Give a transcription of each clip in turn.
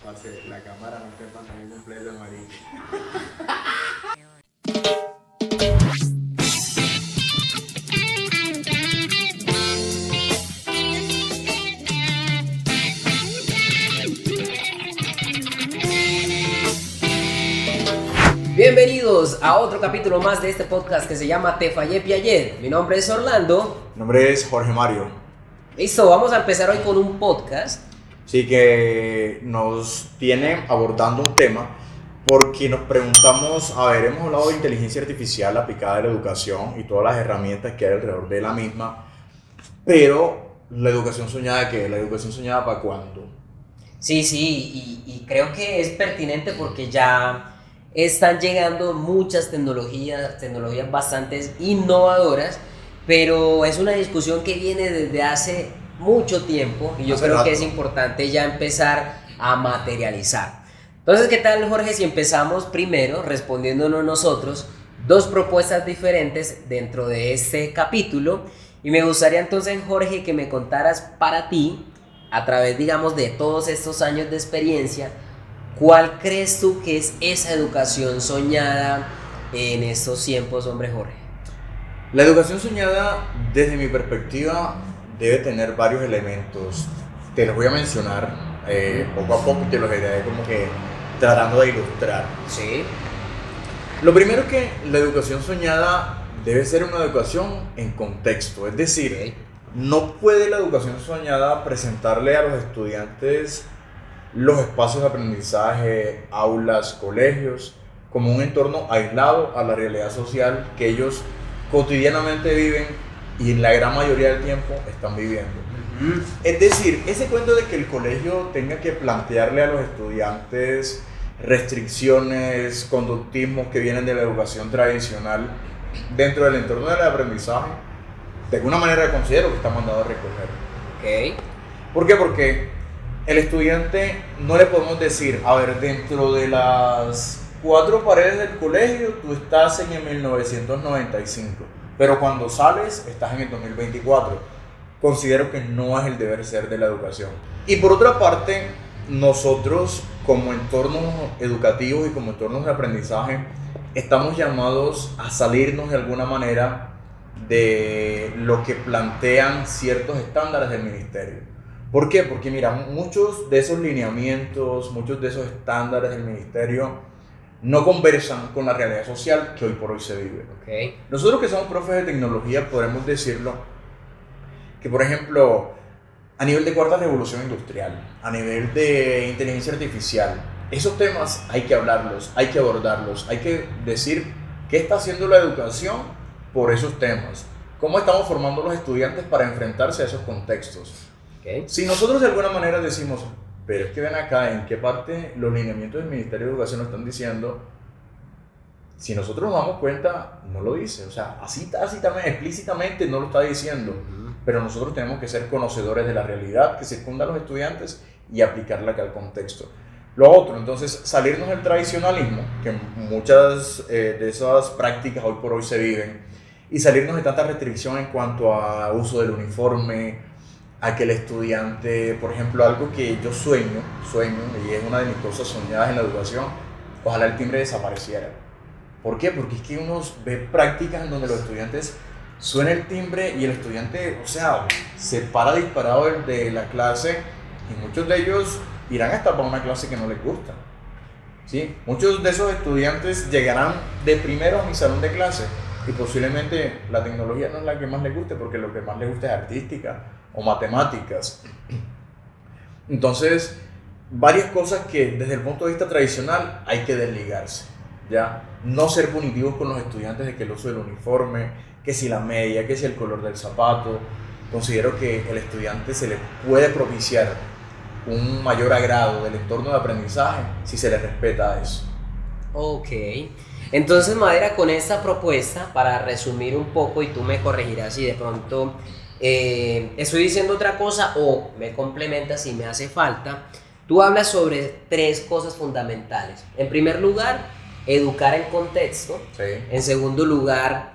Parce, la cámara no está en pantalla completa, amarillo. Bienvenidos a otro capítulo más de este podcast que se llama Te Fallé Piaget. Mi nombre es Orlando. Mi nombre es Jorge Mario. Listo, vamos a empezar hoy con un podcast. Sí, que nos tiene abordando un tema porque nos preguntamos, hemos hablado de inteligencia artificial aplicada a la educación y todas las herramientas que hay alrededor de la misma, pero la educación soñada, ¿qué? ¿La educación soñada para cuándo? Sí, y creo que es pertinente porque ya están llegando muchas tecnologías bastante innovadoras, pero es una discusión que viene desde hace mucho tiempo y yo creo que es importante ya empezar a materializar. Entonces, ¿qué tal, Jorge, si empezamos primero respondiéndonos nosotros dos propuestas diferentes dentro de este capítulo? Y me gustaría entonces, Jorge, que me contaras para ti, a través, digamos, de todos estos años de experiencia, ¿cuál crees tú que es esa educación soñada en estos tiempos, hombre, Jorge? La educación soñada, desde mi perspectiva, debe tener varios elementos. Te los voy a mencionar poco a poco y te los iré como que tratando de ilustrar. Sí. Lo primero es que la educación soñada debe ser una educación en contexto, es decir, no puede la educación soñada presentarle a los estudiantes los espacios de aprendizaje, aulas, colegios, como un entorno aislado a la realidad social que ellos cotidianamente viven y en la gran mayoría del tiempo están viviendo. Es decir, ese cuento de que el colegio tenga que plantearle a los estudiantes restricciones, conductismos que vienen de la educación tradicional dentro del entorno del aprendizaje, de alguna manera considero que está mandado a recoger. ¿Por qué? Porque el estudiante no le podemos decir, a ver, dentro de las cuatro paredes del colegio tú estás en el 1995, pero cuando sales estás en el 2024. Considero que no es el deber ser de la educación. Y por otra parte, nosotros como entornos educativos y como entornos de aprendizaje estamos llamados a salirnos de alguna manera de lo que plantean ciertos estándares del ministerio. ¿Por qué? Porque mira, muchos de esos lineamientos, muchos de esos estándares del ministerio no conversan con la realidad social que hoy por hoy se vive. Nosotros que somos profes de tecnología podemos decirlo que, por ejemplo, a nivel de cuarta revolución industrial, a nivel de inteligencia artificial, esos temas hay que hablarlos, hay que abordarlos, hay que decir qué está haciendo la educación por esos temas, cómo estamos formando a los estudiantes para enfrentarse a esos contextos. Si nosotros de alguna manera decimos, pero es que ven acá, ¿en qué parte los lineamientos del Ministerio de Educación nos están diciendo? Si nosotros nos damos cuenta, no lo dice, o sea, así tácitamente, explícitamente no lo está diciendo, pero nosotros tenemos que ser conocedores de la realidad que circunda a los estudiantes y aplicarla acá al contexto. Lo otro, entonces, salirnos del tradicionalismo, que muchas de esas prácticas hoy por hoy se viven, y salirnos de tanta restricción en cuanto a uso del uniforme, a que el estudiante, por ejemplo, algo que yo sueño, y es una de mis cosas soñadas en la educación, ojalá el timbre desapareciera. ¿Por qué? Porque es que uno ve prácticas en donde los estudiantes suena el timbre y el estudiante, o sea, se para disparado de la clase y muchos de ellos irán hasta para una clase que no les gusta. ¿Sí? Muchos de esos estudiantes llegarán de primero a mi salón de clase y posiblemente la tecnología no es la que más les guste porque lo que más les gusta es artística o matemáticas. Entonces, varias cosas que desde el punto de vista tradicional hay que desligarse, ¿ya? No ser punitivos con los estudiantes de que el uso del uniforme, que si la media, que si el color del zapato. Considero que el estudiante se le puede propiciar un mayor agrado del entorno de aprendizaje si se le respeta eso. Ok, entonces, Madera, con esta propuesta, para resumir un poco y tú me corregirás si de pronto estoy diciendo otra cosa o me complementas si me hace falta, tú hablas sobre tres cosas fundamentales. En primer lugar, educar en contexto. Sí. En segundo lugar,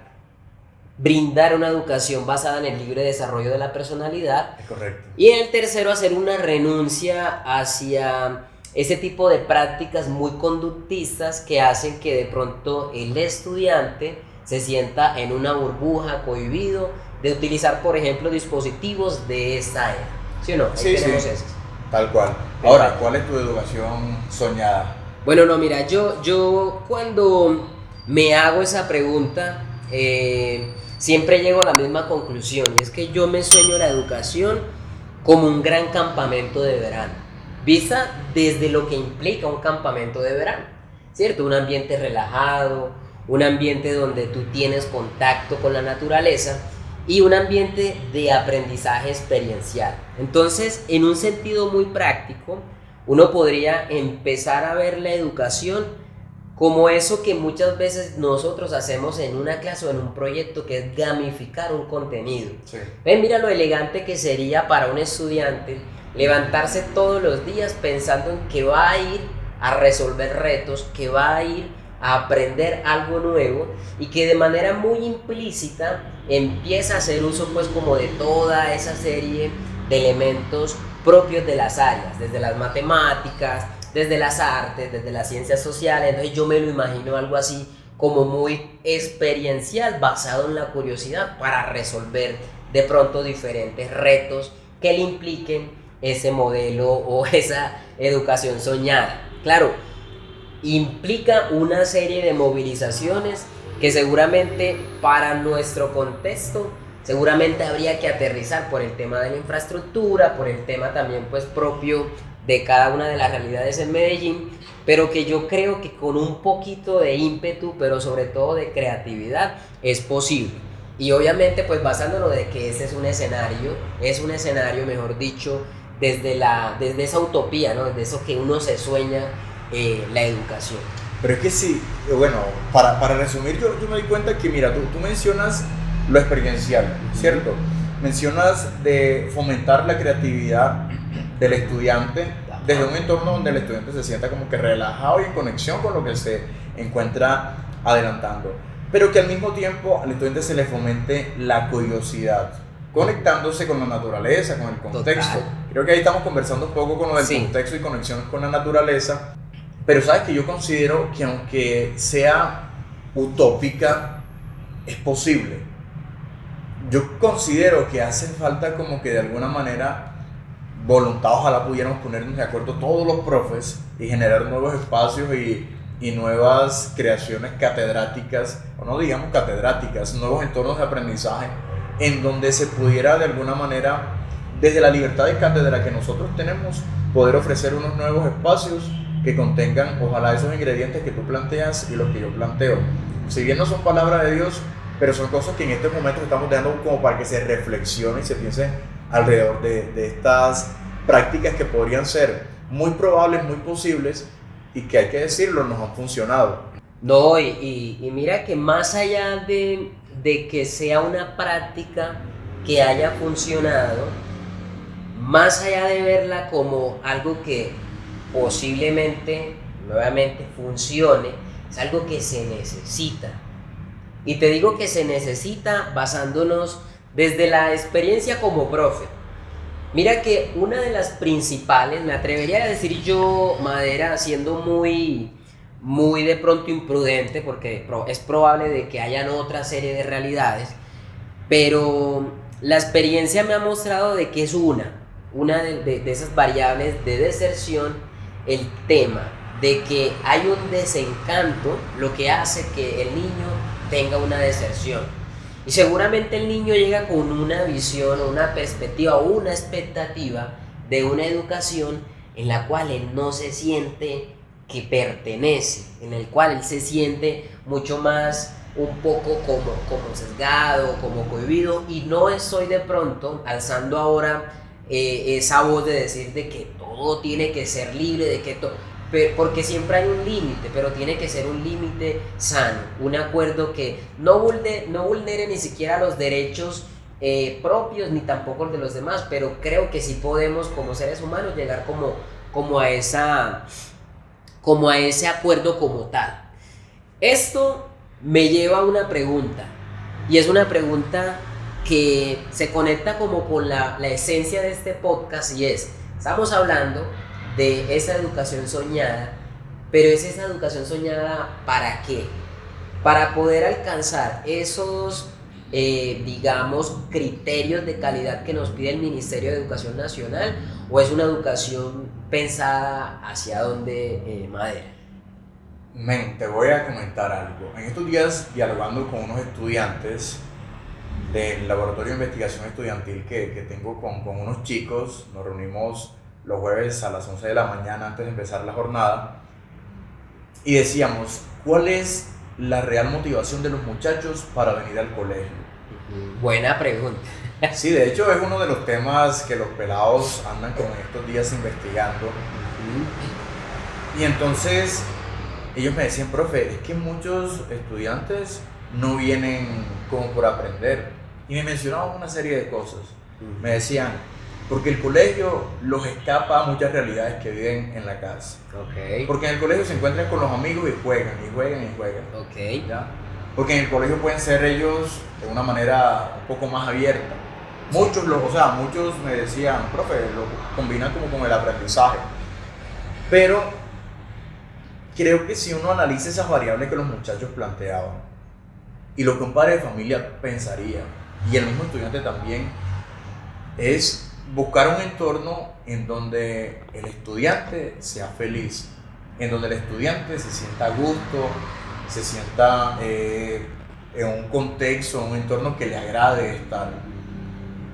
brindar una educación basada en el libre desarrollo de la personalidad. Es correcto. Y en el tercero, hacer una renuncia hacia ese tipo de prácticas muy conductistas que hacen que de pronto el estudiante se sienta en una burbuja, cohibido de utilizar, por ejemplo, dispositivos de esta era. ¿Sí o no? Ahí Sí, tenemos sí, esas. tal cual. Ahora, ¿cuál es tu educación soñada? Bueno, no, mira, yo cuando me hago esa pregunta, siempre llego a la misma conclusión, y es que yo me sueño la educación como un gran campamento de verano, vista desde lo que implica un campamento de verano, ¿cierto? Un ambiente relajado, un ambiente donde tú tienes contacto con la naturaleza y un ambiente de aprendizaje experiencial. Entonces, en un sentido muy práctico, uno podría empezar a ver la educación como eso que muchas veces nosotros hacemos en una clase o en un proyecto, que es gamificar un contenido. Sí. Ven, mira lo elegante que sería para un estudiante levantarse todos los días pensando en que va a ir a resolver retos, que va a ir a aprender algo nuevo, y que de manera muy implícita empieza a hacer uso pues como de toda esa serie de elementos propios de las áreas, desde las matemáticas, desde las artes, desde las ciencias sociales. Entonces yo me lo imagino algo así como muy experiencial, basado en la curiosidad para resolver de pronto diferentes retos que le impliquen ese modelo o esa educación soñada. Claro, implica una serie de movilizaciones que seguramente para nuestro contexto seguramente habría que aterrizar por el tema de la infraestructura, por el tema también pues propio de cada una de las realidades en Medellín, pero que yo creo que con un poquito de ímpetu, pero sobre todo de creatividad, es posible. Y obviamente pues basándonos de que ese es un escenario mejor dicho, desde esa utopía, ¿no? Desde eso que uno se sueña, la educación. Pero es que sí, bueno, para resumir, yo me di cuenta que, mira, tú mencionas lo experiencial, ¿cierto? Mencionas de fomentar la creatividad del estudiante desde un entorno donde el estudiante se sienta como que relajado y en conexión con lo que se encuentra adelantando, pero que al mismo tiempo al estudiante se le fomente la curiosidad, conectándose con la naturaleza, con el contexto. Total. Creo que ahí estamos conversando un poco con lo del Sí. contexto y conexiones con la naturaleza, pero sabes que yo considero que aunque sea utópica, es posible. Yo considero que hace falta como que de alguna manera voluntad, ojalá pudiéramos ponernos de acuerdo todos los profes y generar nuevos espacios y nuevas creaciones catedráticas, o no digamos catedráticas, nuevos entornos de aprendizaje en donde se pudiera de alguna manera, desde la libertad de cátedra que nosotros tenemos, poder ofrecer unos nuevos espacios que contengan ojalá esos ingredientes que tú planteas y los que yo planteo. Si bien no son palabras de Dios, pero son cosas que en este momento estamos dando como para que se reflexione y se piense alrededor de estas prácticas que podrían ser muy probables, muy posibles y que hay que decirlo, nos han funcionado. No, y mira que más allá de que sea una práctica que haya funcionado, más allá de verla como algo que posiblemente, nuevamente, funcione, es algo que se necesita. Y te digo que se necesita basándonos desde la experiencia como profe. Mira que una de las principales, me atrevería a decir yo, Madera, siendo muy de pronto imprudente, porque es probable de que hayan otra serie de realidades, pero la experiencia me ha mostrado de que es una de esas variables de deserción, el tema de que hay un desencanto, lo que hace que el niño tenga una deserción. Y seguramente el niño llega con una visión, una perspectiva o una expectativa de una educación en la cual él no se siente que pertenece, en el cual él se siente mucho más un poco como sesgado, como cohibido, y no estoy de pronto alzando ahora esa voz de decir de que todo tiene que ser libre, de que porque siempre hay un límite, pero tiene que ser un límite sano, un acuerdo que no vulnere ni siquiera los derechos propios ni tampoco los de los demás, pero creo que sí podemos como seres humanos llegar como a ese acuerdo como tal. Esto me lleva a una pregunta, y es una pregunta que se conecta como con la esencia de este podcast, y es, estamos hablando de esa educación soñada, pero es esa educación soñada ¿para qué? Para poder alcanzar esos, digamos, criterios de calidad que nos pide el Ministerio de Educación Nacional, o es una educación pensada hacia dónde, Madera. Men, te voy a comentar algo. En estos días, dialogando con unos estudiantes del laboratorio de investigación estudiantil que tengo con unos chicos, nos reunimos los jueves a las 11 de la mañana antes de empezar la jornada, y decíamos, ¿cuál es la real motivación de los muchachos para venir al colegio? Buena pregunta. Sí, de hecho es uno de los temas que los pelados andan como en estos días investigando. Y entonces ellos me decían, profe, es que muchos estudiantes no vienen como por aprender. Y me mencionaban una serie de cosas. Me decían, porque el colegio los escapa a muchas realidades que viven en la casa. Ok. Porque en el colegio se encuentran con los amigos y juegan, y juegan, y juegan. Ok. ¿Ya? Porque en el colegio pueden ser ellos de una manera un poco más abierta. Muchos me decían, profe, lo combinan como con el aprendizaje. Pero creo que si uno analiza esas variables que los muchachos planteaban y lo que un padre de familia pensaría, y el mismo estudiante también, es buscar un entorno en donde el estudiante sea feliz, en donde el estudiante se sienta a gusto, se sienta en un contexto, en un entorno que le agrade estar.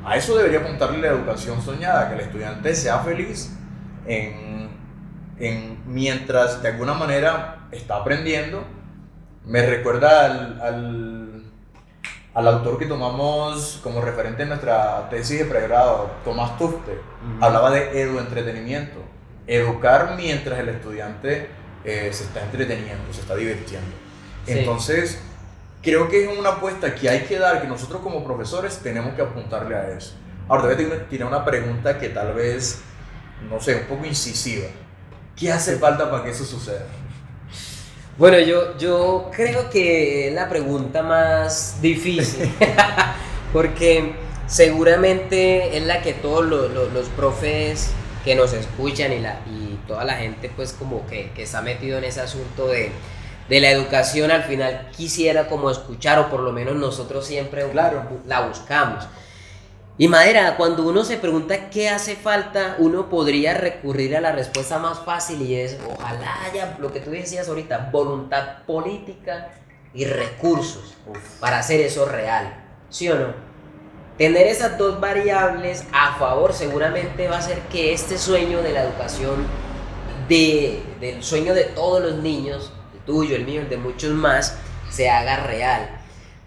A eso debería apuntarle la educación soñada, que el estudiante sea feliz mientras de alguna manera está aprendiendo. Me recuerda al autor que tomamos como referente en nuestra tesis de pregrado, Tomás Tufte. Hablaba de eduentretenimiento, educar mientras el estudiante se está entreteniendo, se está divirtiendo. Sí. Entonces, creo que es una apuesta que hay que dar, que nosotros como profesores tenemos que apuntarle a eso. Ahora, te voy a tirar una pregunta que tal vez, no sé, un poco incisiva. ¿Qué hace falta para que eso suceda? Bueno, yo creo que es la pregunta más difícil, porque seguramente es la que todos los profes que nos escuchan y toda la gente pues como que está metido en ese asunto de la educación al final quisiera como escuchar, o por lo menos nosotros siempre la buscamos. Y Madera, cuando uno se pregunta qué hace falta, uno podría recurrir a la respuesta más fácil, y es ojalá haya, lo que tú decías ahorita, voluntad política y recursos para hacer eso real, ¿sí o no? Tener esas dos variables a favor seguramente va a hacer que este sueño de la educación, del sueño de todos los niños, el tuyo, el mío, el de muchos más, se haga real.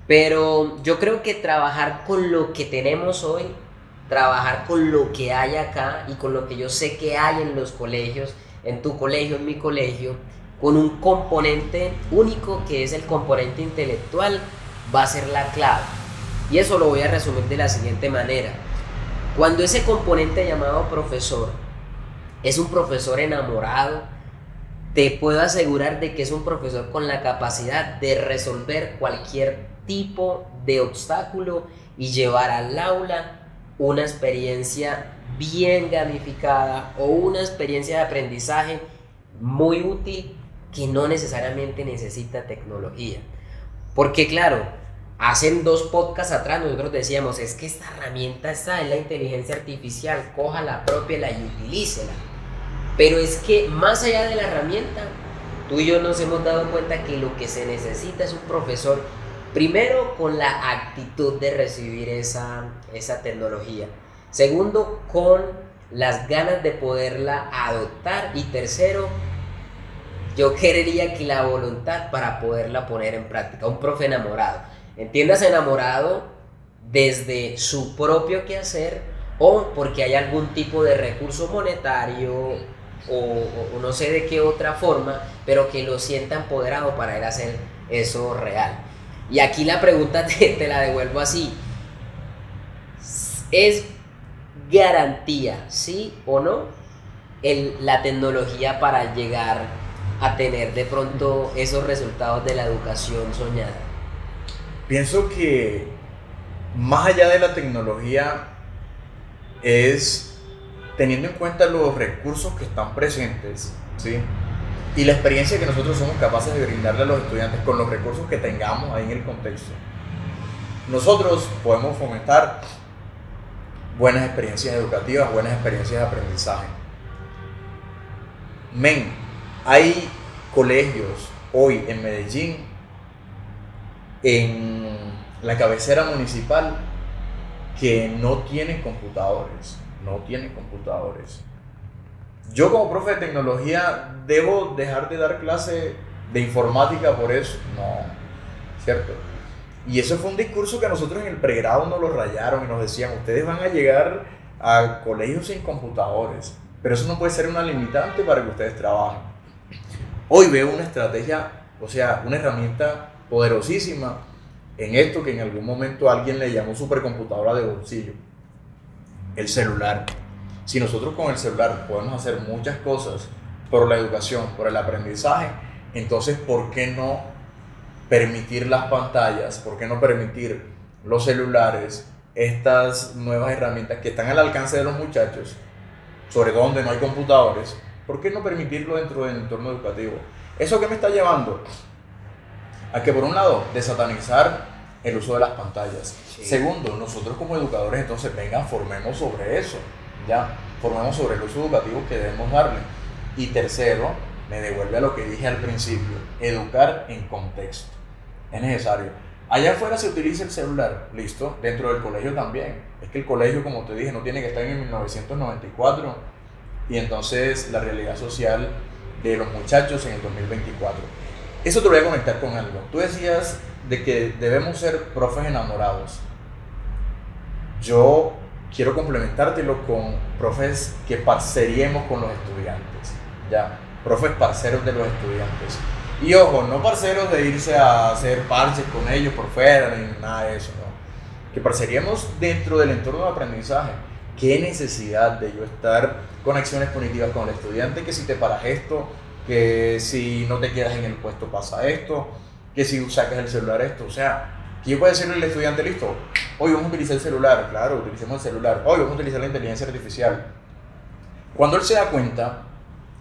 Pero yo creo que trabajar con lo que tenemos hoy, trabajar con lo que hay acá y con lo que yo sé que hay en los colegios, en tu colegio, en mi colegio, con un componente único que es el componente intelectual, va a ser la clave. Y eso lo voy a resumir de la siguiente manera. Cuando ese componente llamado profesor es un profesor enamorado, te puedo asegurar de que es un profesor con la capacidad de resolver cualquier tipo de obstáculo y llevar al aula una experiencia bien gamificada o una experiencia de aprendizaje muy útil que no necesariamente necesita tecnología. Porque claro, hace 2 podcasts atrás nosotros decíamos, es que esta herramienta está en la inteligencia artificial, cójala, apropiela y utilícela. Pero es que más allá de la herramienta, tú y yo nos hemos dado cuenta que lo que se necesita es un profesor, primero, con la actitud de recibir esa tecnología. Segundo, con las ganas de poderla adoptar. Y tercero, yo querría que la voluntad para poderla poner en práctica. Un profe enamorado. Entiendas enamorado desde su propio quehacer o porque hay algún tipo de recurso monetario o no sé de qué otra forma, pero que lo sienta empoderado para él hacer eso real. Y aquí la pregunta te la devuelvo así. ¿Es garantía, sí o no, la tecnología para llegar a tener de pronto esos resultados de la educación soñada? Pienso que más allá de la tecnología es teniendo en cuenta los recursos que están presentes, ¿sí? Y la experiencia que nosotros somos capaces de brindarle a los estudiantes con los recursos que tengamos ahí en el contexto, nosotros podemos fomentar buenas experiencias educativas, buenas experiencias de aprendizaje. Hay colegios hoy en Medellín, en la cabecera municipal, que no tienen computadores. Yo como profe de tecnología debo dejar de dar clase de informática por eso. No, ¿cierto? Y eso fue un discurso que a nosotros en el pregrado nos lo rayaron y nos decían, ustedes van a llegar a colegios sin computadores, pero eso no puede ser una limitante para que ustedes trabajen. Hoy veo una estrategia, o sea, una herramienta poderosísima en esto que en algún momento alguien le llamó supercomputadora de bolsillo, el celular. Si nosotros con el celular podemos hacer muchas cosas por la educación, por el aprendizaje, entonces ¿por qué no permitir las pantallas? ¿Por qué no permitir los celulares, estas nuevas herramientas que están al alcance de los muchachos, sobre todo donde no hay computadores? ¿Por qué no permitirlo dentro del entorno educativo? ¿Eso qué me está llevando? A que por un lado, desatanizar el uso de las pantallas. Sí. Segundo, nosotros como educadores entonces formemos sobre eso. Formemos sobre el uso educativo que debemos darle. Y tercero, me devuelve a lo que dije al principio, educar en contexto. Es necesario. Allá afuera se utiliza el celular, listo, dentro del colegio también. Es que el colegio, como te dije, no tiene que estar en 1994 y entonces la realidad social de los muchachos en el 2024. Eso te lo voy a conectar con algo. Tú decías de que debemos ser profes enamorados. Yo quiero complementártelo con profes que parceriemos con los estudiantes, profes parceros de los estudiantes. Y ojo, no parceros de irse a hacer parches con ellos por fuera, ni nada de eso, ¿no? Que parceriemos dentro del entorno de aprendizaje. ¿Qué necesidad de yo estar con acciones punitivas con el estudiante? Que si te paras esto, que si no te quedas en el puesto pasa esto, que si sacas el celular esto, o sea, que yo puedo decirle al estudiante, listo, hoy vamos a utilizar el celular, claro, utilicemos el celular, hoy vamos a utilizar la inteligencia artificial. Cuando él se da cuenta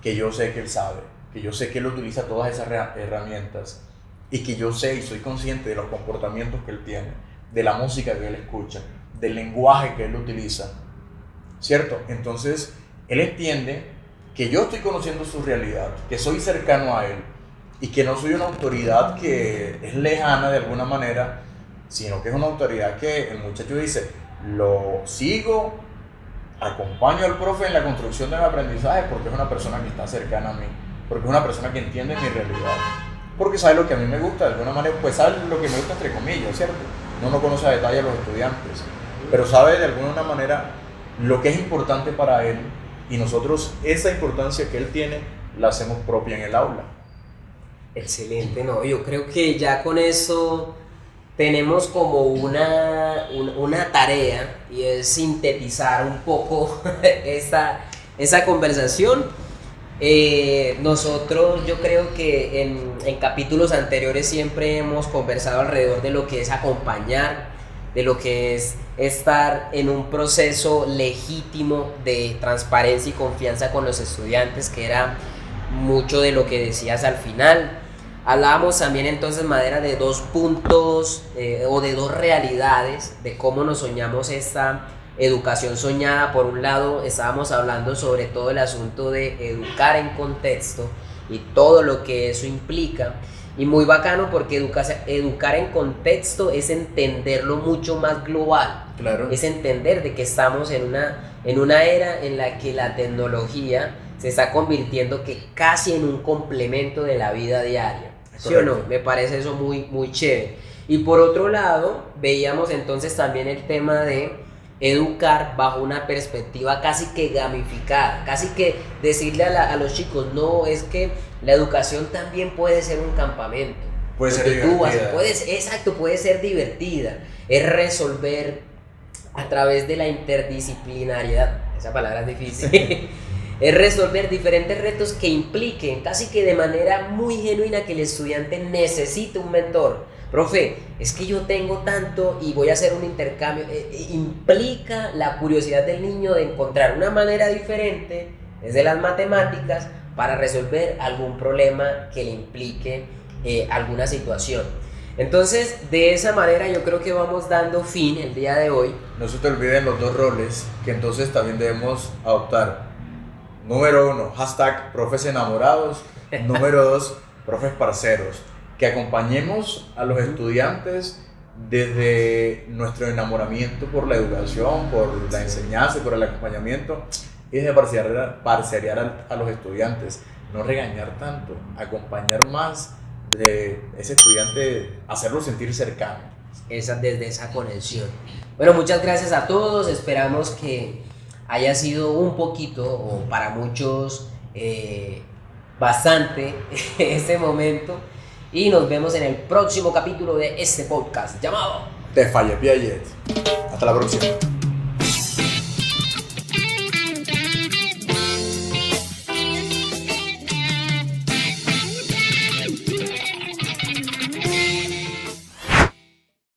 que yo sé que él sabe, que yo sé que él utiliza todas esas herramientas y que yo sé y soy consciente de los comportamientos que él tiene, de la música que él escucha, del lenguaje que él utiliza, ¿cierto? Entonces, él entiende que yo estoy conociendo su realidad, que soy cercano a él y que no soy una autoridad que es lejana de alguna manera, sino que es una autoridad que el muchacho dice, lo sigo, acompaño al profe en la construcción del aprendizaje porque es una persona que está cercana a mí, porque es una persona que entiende mi realidad, porque sabe lo que a mí me gusta, de alguna manera, pues sabe lo que me gusta entre comillas, ¿cierto? No conoce a detalle a los estudiantes, pero sabe de alguna manera lo que es importante para él y nosotros esa importancia que él tiene la hacemos propia en el aula. Excelente, no, yo creo que ya con eso tenemos como una tarea y es sintetizar un poco esa conversación. Nosotros yo creo que en capítulos anteriores siempre hemos conversado alrededor de lo que es acompañar, de lo que es estar en un proceso legítimo de transparencia y confianza con los estudiantes, que era mucho de lo que decías al final. Hablábamos también entonces, Madera, de dos puntos o de dos realidades de cómo nos soñamos esta educación soñada. Por un lado, estábamos hablando sobre todo el asunto de educar en contexto y todo lo que eso implica. Y muy bacano porque educar en contexto es entenderlo mucho más global. Claro. Es entender de que estamos en una era en la que la tecnología se está convirtiendo que casi en un complemento de la vida diaria. ¿Sí o no? Me parece eso muy, muy chévere. Y por otro lado, veíamos entonces también el tema de educar bajo una perspectiva casi que gamificada, casi que decirle a los chicos, no, es que la educación también puede ser un campamento. Puede ser divertida. Puede ser divertida. Es resolver a través de la interdisciplinariedad, esa palabra es difícil. Es resolver diferentes retos que impliquen casi que de manera muy genuina que el estudiante necesite un mentor profe, es que yo tengo tanto y voy a hacer un intercambio. Implica la curiosidad del niño de encontrar una manera diferente desde las matemáticas para resolver algún problema que le implique alguna situación. Entonces, de esa manera yo creo que vamos dando fin el día de hoy. No se te olviden los dos roles que entonces también debemos adoptar. Número 1, hashtag profes enamorados. Número 2, profes parceros. Que acompañemos a los estudiantes desde nuestro enamoramiento por la educación, por la enseñanza, por el acompañamiento, y desde parcerear a los estudiantes. No regañar tanto, acompañar más de ese estudiante, hacerlo sentir cercano. Desde esa conexión. Bueno, muchas gracias a todos. Esperamos que haya sido un poquito, o para muchos, bastante, ese momento. Y nos vemos en el próximo capítulo de este podcast llamado Te fallé, Piaget. Hasta la próxima.